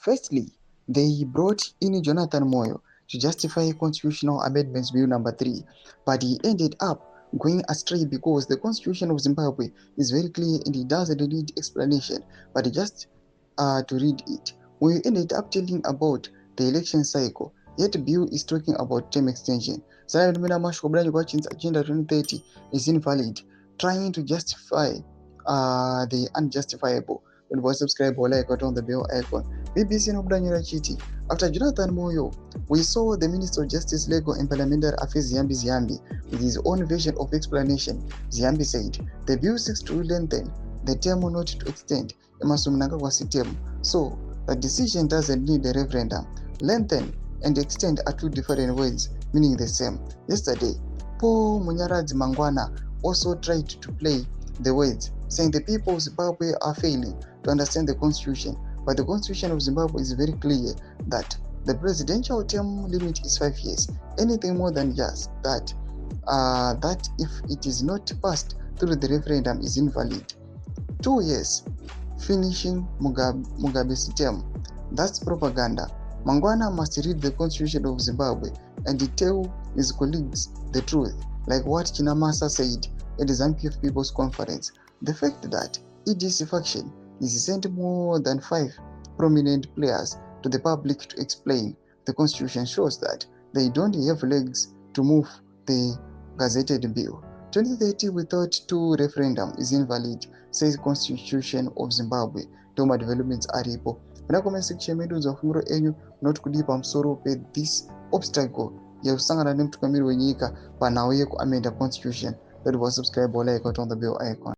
Firstly, they brought in Jonathan Moyo to justify Constitutional Amendments Bill number 3, but he ended up going astray because the Constitution of Zimbabwe is very clear and it doesn't need explanation, but just to read it. We ended up telling about the election cycle, yet the bill is talking about term extension. Agenda 2030 is invalid, trying to justify the unjustifiable. When we subscribe or like on the bell icon. BBC no Branyura Chiti. After Jonathan Moyo, we saw the Minister of Justice, Legal and Parliamentary Affairs Ziyambi with his own version of explanation. Ziyambi said, the bill seeks to lengthen the term not to extend mnangagwa term. So, the decision doesn't need a referendum. Lengthen and extend are two different words, meaning the same. Yesterday, Paul Munyaradzi Mangwana also tried to play the words, saying the people of Zimbabwe are failing to understand the constitution, but the constitution of Zimbabwe is very clear that the presidential term limit is 5 years. Anything more than just that, that if it is not passed through the referendum is invalid. 2 years, finishing Mugabe's term. That's propaganda. Mangwana must read the constitution of Zimbabwe and tell his colleagues the truth, like what CHAMISA said at the ZANU-PF People's Conference. The fact that EDC faction is sent more than 5 prominent players to the public to explain the constitution shows that they don't have legs to move the gazetted bill. 2030 without 2 referendum is invalid, says Constitution of Zimbabwe. Doma developments aripo. Muna comment section medu za funguro enyu not kudipa msoro pe this obstacle ya usangana nemtukamiri wenyika panawe ku amend the constitution. That was subscribe or like on the bell icon.